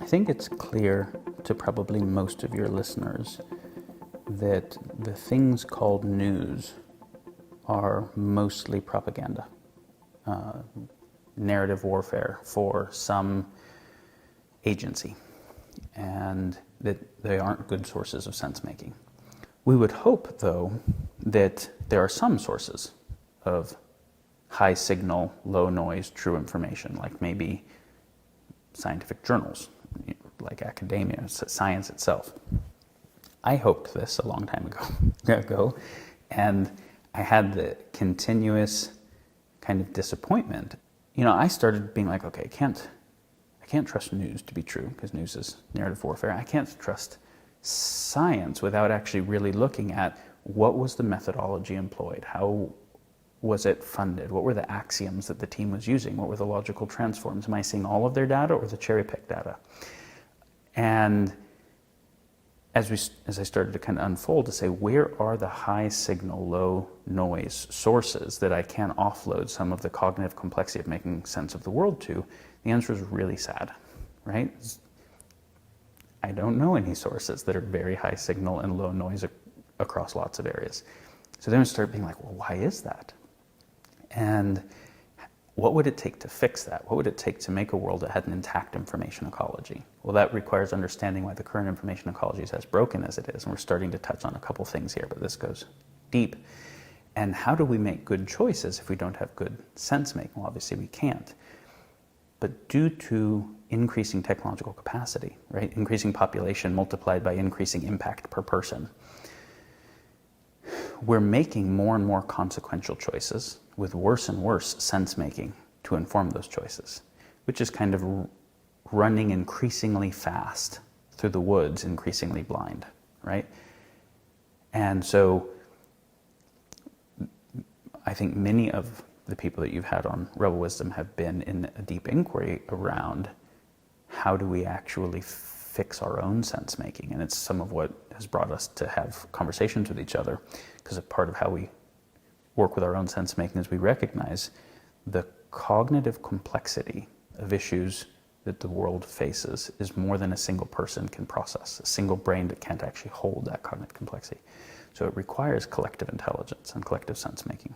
think it's clear to probably most of your listeners that the things called news are mostly propaganda, narrative warfare for some agency, and that they aren't good sources of sense-making. We would hope, though, that there are some sources of high signal, low noise, true information, like maybe scientific journals, like academia, science itself. I hoped this a long time ago, and I had the continuous kind of disappointment. I started being like, okay, I can't trust news to be true, because news is narrative warfare. I can't trust science without actually really looking at what was the methodology employed, how was it funded, what were the axioms that the team was using, what were the logical transforms, am I seeing all of their data or the cherry-picked data? And as I started to kind of unfold to say, where are the high signal, low noise sources that I can offload some of the cognitive complexity of making sense of the world to, the answer is really sad, right? I don't know any sources that are very high signal and low noise across lots of areas. So then we start being like, well, why is that? And what would it take to fix that? What would it take to make a world that had an intact information ecology? Well, that requires understanding why the current information ecology is as broken as it is. And we're starting to touch on a couple things here, but this goes deep. And how do we make good choices if we don't have good sense-making? Well, obviously we can't. But due to increasing technological capacity, right? Increasing population multiplied by increasing impact per person, we're making more and more consequential choices with worse and worse sense-making to inform those choices, which is kind of running increasingly fast through the woods, increasingly blind, right? And so I think many of the people that you've had on Rebel Wisdom have been in a deep inquiry around how do we actually fix our own sense-making. And it's some of what has brought us to have conversations with each other, because a part of how we work with our own sense-making is we recognize the cognitive complexity of issues that the world faces is more than a single person can process, a single brain that can't actually hold that cognitive complexity. So it requires collective intelligence and collective sense-making.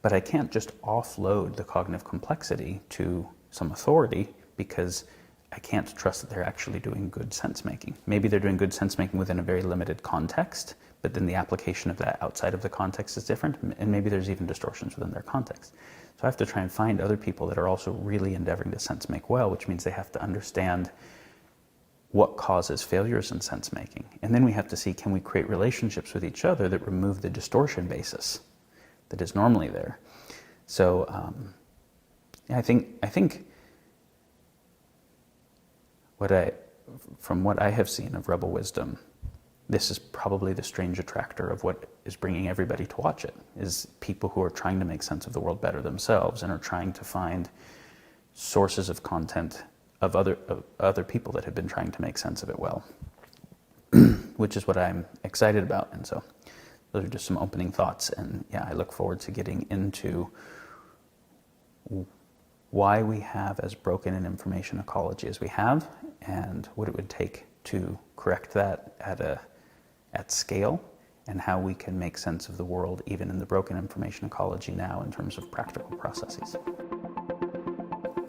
But I can't just offload the cognitive complexity to some authority, because I can't trust that they're actually doing good sense-making. Maybe they're doing good sense-making within a very limited context, but then the application of that outside of the context is different, and maybe there's even distortions within their context. So I have to try and find other people that are also really endeavoring to sense-make well, which means they have to understand what causes failures in sense-making. And then we have to see, can we create relationships with each other that remove the distortion basis that is normally there? So I think from what I have seen of Rebel Wisdom, this is probably the strange attractor of what is bringing everybody to watch it, is people who are trying to make sense of the world better themselves and are trying to find sources of content of other people that have been trying to make sense of it well, which is what I'm excited about. And so those are just some opening thoughts. And yeah, I look forward to getting into why we have as broken an information ecology as we have, and what it would take to correct that at scale, and how we can make sense of the world even in the broken information ecology now in terms of practical processes.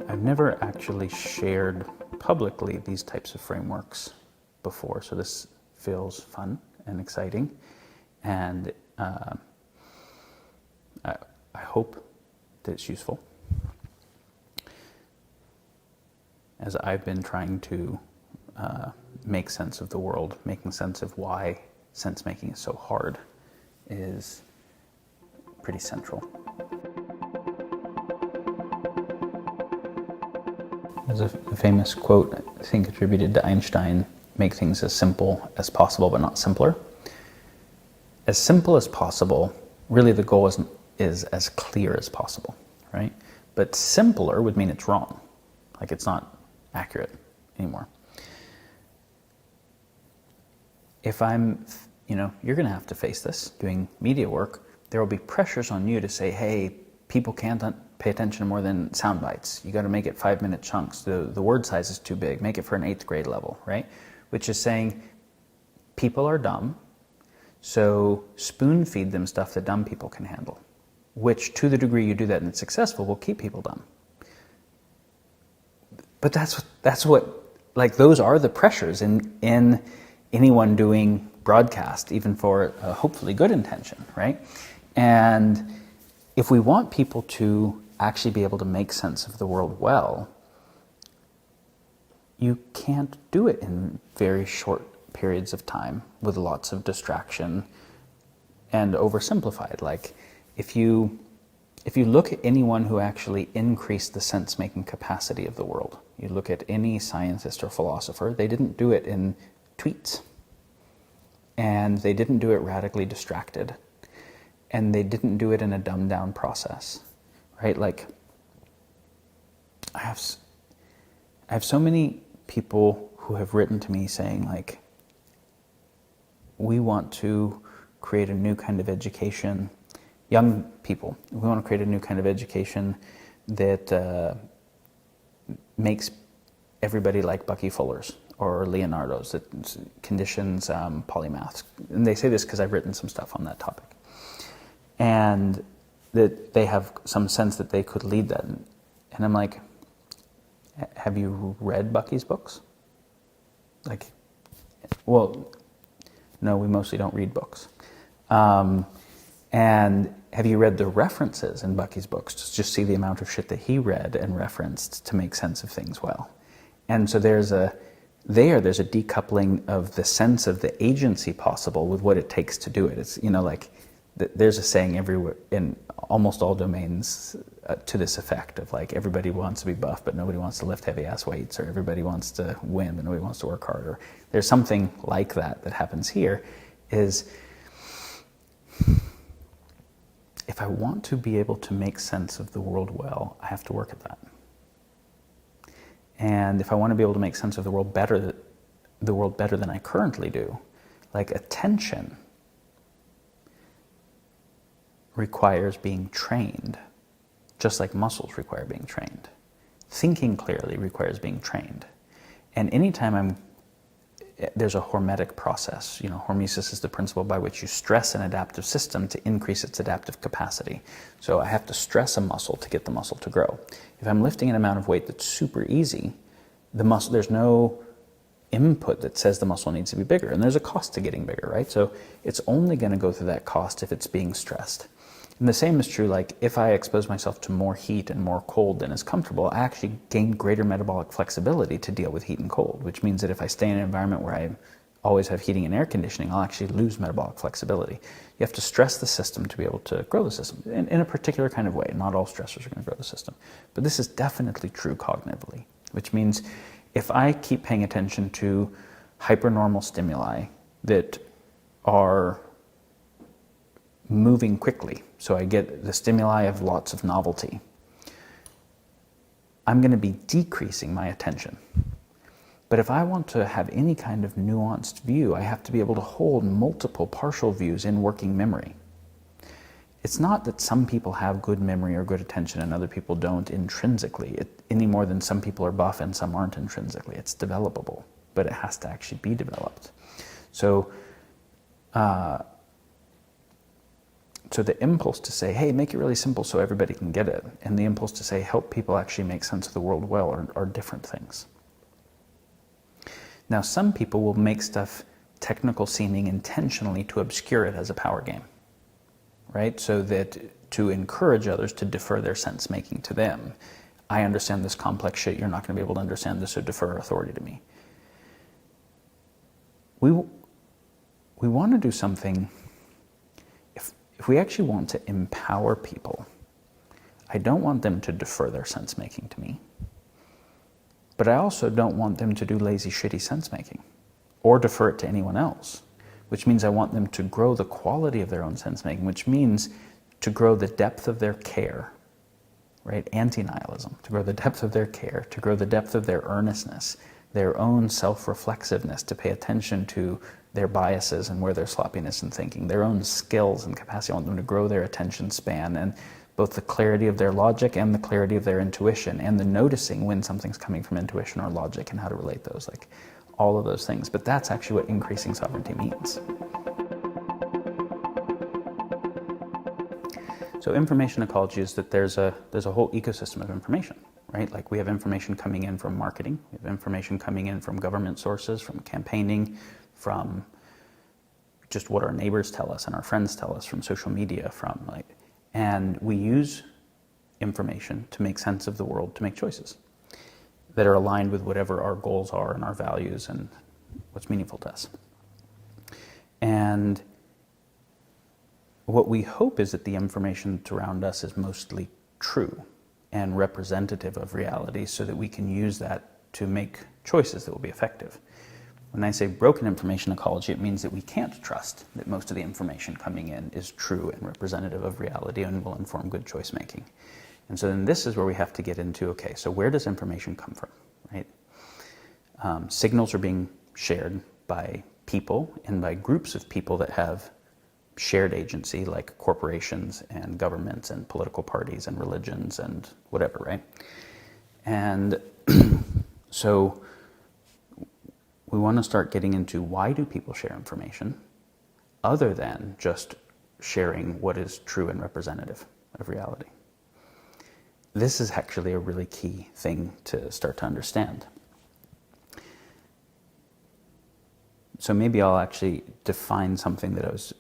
I've never actually shared publicly these types of frameworks before, so this feels fun and exciting, and I hope that it's useful. As I've been trying to make sense of the world, making sense of why sense-making is so hard is pretty central. There's a famous quote, I think attributed to Einstein, make things as simple as possible but not simpler. As simple as possible, really the goal is as clear as possible, right? But simpler would mean it's wrong, like it's not accurate anymore. If you're going to have to face this doing media work, there will be pressures on you to say, hey, people can't pay attention to more than sound bites. You got to make it 5-minute chunks. The word size is too big. Make it for an 8th grade level, right? Which is saying people are dumb, so spoon feed them stuff that dumb people can handle. Which, to the degree you do that and it's successful, will keep people dumb. But that's what, like, those are the pressures in anyone doing broadcast, even for a hopefully good intention, right? And if we want people to actually be able to make sense of the world well, you can't do it in very short periods of time with lots of distraction and oversimplified. Like, if you look at anyone who actually increased the sense-making capacity of the world, you look at any scientist or philosopher, they didn't do it in tweets. And they didn't do it radically distracted. And they didn't do it in a dumbed-down process, right? Like, I have so many people who have written to me saying, like, we want to create a new kind of education, young people, we want to create a new kind of education that makes everybody like Bucky Fuller's or Leonardo's, that conditions polymaths. And they say this because I've written some stuff on that topic. And that they have some sense that they could lead that. And I'm like, have you read Bucky's books? Like, well, no, we mostly don't read books. And have you read the references in Bucky's books to just see the amount of shit that he read and referenced to make sense of things well? And so there's a decoupling of the sense of the agency possible with what it takes to do it. It's, like, there's a saying everywhere in almost all domains to this effect of, like, everybody wants to be buff, but nobody wants to lift heavy ass weights, or everybody wants to win, but nobody wants to work harder. There's something like that happens here. Is if I want to be able to make sense of the world well, I have to work at that. And if I want to be able to make sense of the world better than I currently do, like, attention requires being trained, just like muscles require being trained. Thinking clearly requires being trained. And anytime there's a hormetic process. Hormesis is the principle by which you stress an adaptive system to increase its adaptive capacity. So I have to stress a muscle to get the muscle to grow. If I'm lifting an amount of weight that's super easy, there's no input that says the muscle needs to be bigger. And there's a cost to getting bigger, right? So it's only going to go through that cost if it's being stressed. And the same is true, like, if I expose myself to more heat and more cold than is comfortable, I actually gain greater metabolic flexibility to deal with heat and cold, which means that if I stay in an environment where I always have heating and air conditioning, I'll actually lose metabolic flexibility. You have to stress the system to be able to grow the system in a particular kind of way. Not all stressors are going to grow the system. But this is definitely true cognitively, which means if I keep paying attention to hypernormal stimuli that are moving quickly, so I get the stimuli of lots of novelty, I'm going to be decreasing my attention. But if I want to have any kind of nuanced view, I have to be able to hold multiple partial views in working memory. It's not that some people have good memory or good attention and other people don't intrinsically, any more than some people are buff and some aren't intrinsically. It's developable, but it has to actually be developed. So the impulse to say, hey, make it really simple so everybody can get it, and the impulse to say, help people actually make sense of the world well are different things. Now, some people will make stuff technical seeming intentionally to obscure it as a power game, right? So that to encourage others to defer their sense making to them. I understand this complex shit, you're not going to be able to understand this, so defer authority to me. We want to do something. If we actually want to empower people, I don't want them to defer their sense-making to me. But I also don't want them to do lazy, shitty sense-making or defer it to anyone else, which means I want them to grow the quality of their own sense-making, which means to grow the depth of their care, right? Anti-nihilism, to grow the depth of their care, to grow the depth of their earnestness, their own self-reflexiveness, to pay attention to their biases and where their sloppiness in thinking, their own skills and capacity. I want them to grow their attention span and both the clarity of their logic and the clarity of their intuition, and the noticing when something's coming from intuition or logic and how to relate those, like all of those things. But that's actually what increasing sovereignty means. So information ecology is that there's a whole ecosystem of information, right? Like we have information coming in from marketing, we have information coming in from government sources, from campaigning, from just what our neighbors tell us and our friends tell us, from social media, and we use information to make sense of the world, to make choices that are aligned with whatever our goals are and our values and what's meaningful to us. And what we hope is that the information around us is mostly true and representative of reality, so that we can use that to make choices that will be effective. When I say broken information ecology, it means that we can't trust that most of the information coming in is true and representative of reality and will inform good choice making. And so then this is where we have to get into, okay, so where does information come from, right? Signals are being shared by people and by groups of people that have shared agency, like corporations and governments and political parties and religions and whatever, right? And so we want to start getting into, why do people share information other than just sharing what is true and representative of reality? This is actually a really key thing to start to understand. So maybe I'll actually define something that I was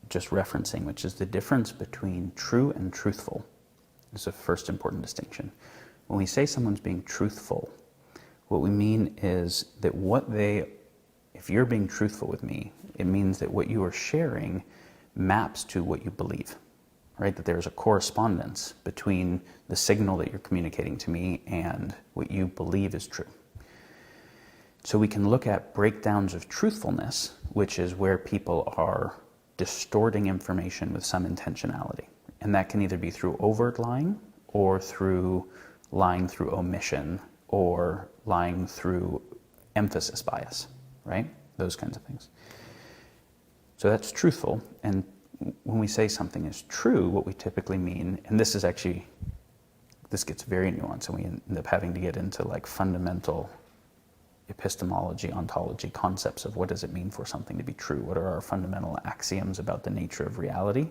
just referencing, which is the difference between true and truthful. This is a first important distinction. When we say someone's being truthful, what we mean is that if you're being truthful with me, it means that what you are sharing maps to what you believe, right? That there's a correspondence between the signal that you're communicating to me and what you believe is true. So we can look at breakdowns of truthfulness, which is where people are distorting information with some intentionality. And that can either be through overt lying, or through lying through omission, or lying through emphasis bias, right? Those kinds of things. So that's truthful. And when we say something is true, what we typically mean, and this gets very nuanced, and we end up having to get into like fundamental epistemology, ontology concepts of what does it mean for something to be true? What are our fundamental axioms about the nature of reality?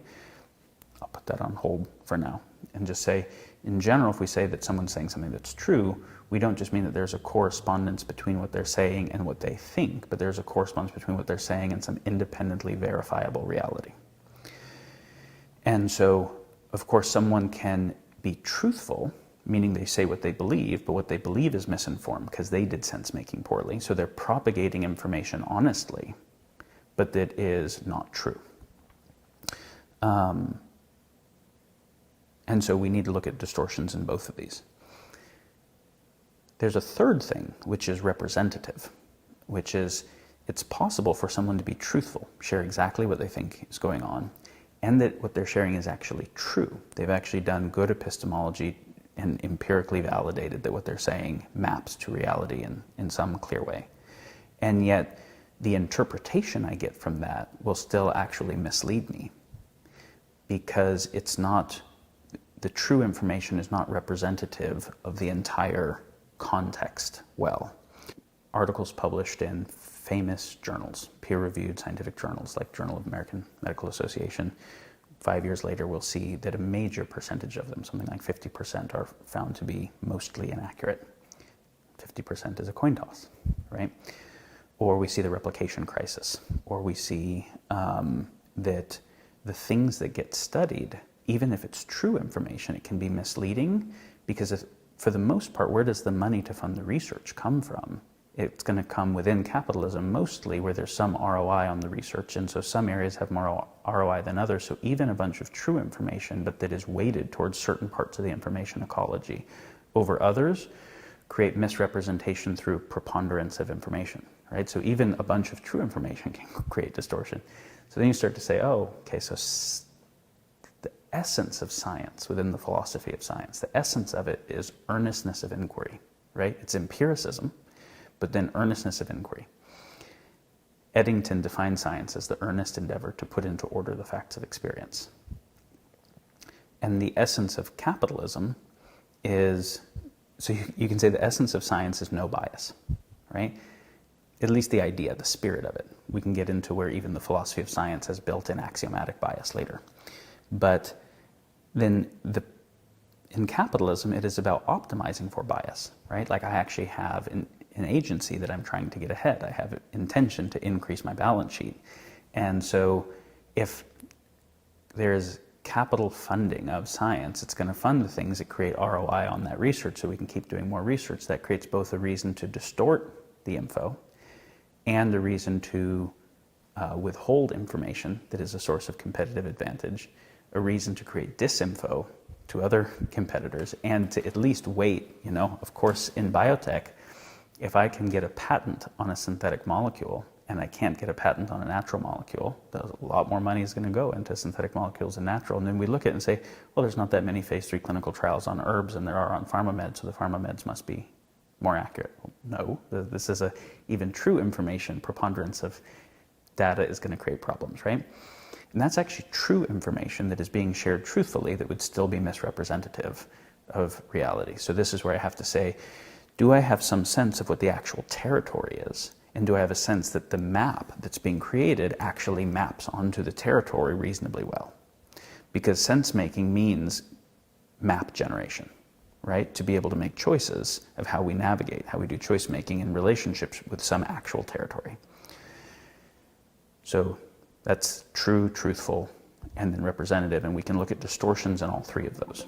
I'll put that on hold for now and just say, in general, if we say that someone's saying something that's true, we don't just mean that there's a correspondence between what they're saying and what they think, but there's a correspondence between what they're saying and some independently verifiable reality. And so, of course, someone can be truthful, meaning they say what they believe, but what they believe is misinformed because they did sense-making poorly. So they're propagating information honestly, but that is not true. And so we need to look at distortions in both of these. There's a third thing, which is representative, which is it's possible for someone to be truthful, share exactly what they think is going on, and that what they're sharing is actually true. They've actually done good epistemology and empirically validated that what they're saying maps to reality in some clear way. And yet, the interpretation I get from that will still actually mislead me, because the true information is not representative of the entire context well. Articles published in famous journals, peer-reviewed scientific journals like Journal of American Medical Association, 5 years later, we'll see that a major percentage of them, something like 50%, are found to be mostly inaccurate. 50% is a coin toss, right? Or we see the replication crisis, or we see that the things that get studied, even if it's true information, it can be misleading, because for the most part, where does the money to fund the research come from? It's going to come within capitalism mostly, where there's some ROI on the research, and so some areas have more ROI than others. So even a bunch of true information, but that is weighted towards certain parts of the information ecology over others, create misrepresentation through preponderance of information, right? So even a bunch of true information can create distortion. So then you start to say, oh, okay, so the essence of science within the philosophy of science, the essence of it is earnestness of inquiry, right? It's empiricism, but then earnestness of inquiry. Eddington defined science as the earnest endeavor to put into order the facts of experience. And the essence of capitalism is, so you can say the essence of science is no bias, right? At least the idea, the spirit of it. We can get into where even the philosophy of science has built-in axiomatic bias later. But then in capitalism, it is about optimizing for bias, right? Like I actually have an agency that I'm trying to get ahead. I have intention to increase my balance sheet. And so if there's capital funding of science, it's going to fund the things that create ROI on that research so we can keep doing more research. That creates both a reason to distort the info and a reason to withhold information that is a source of competitive advantage, a reason to create disinfo to other competitors, and to at least wait. Of course, in biotech, if I can get a patent on a synthetic molecule and I can't get a patent on a natural molecule, a lot more money is going to go into synthetic molecules than natural. And then we look at it and say, well, there's not that many phase 3 clinical trials on herbs and there are on pharma meds, so the pharma meds must be more accurate. No, this is even true information. Preponderance of data is going to create problems, right? And that's actually true information that is being shared truthfully that would still be misrepresentative of reality. So this is where I have to say, do I have some sense of what the actual territory is? And do I have a sense that the map that's being created actually maps onto the territory reasonably well? Because sense-making means map generation, right? To be able to make choices of how we navigate, how we do choice-making in relationships with some actual territory. So that's true, truthful, and then representative, and we can look at distortions in all three of those.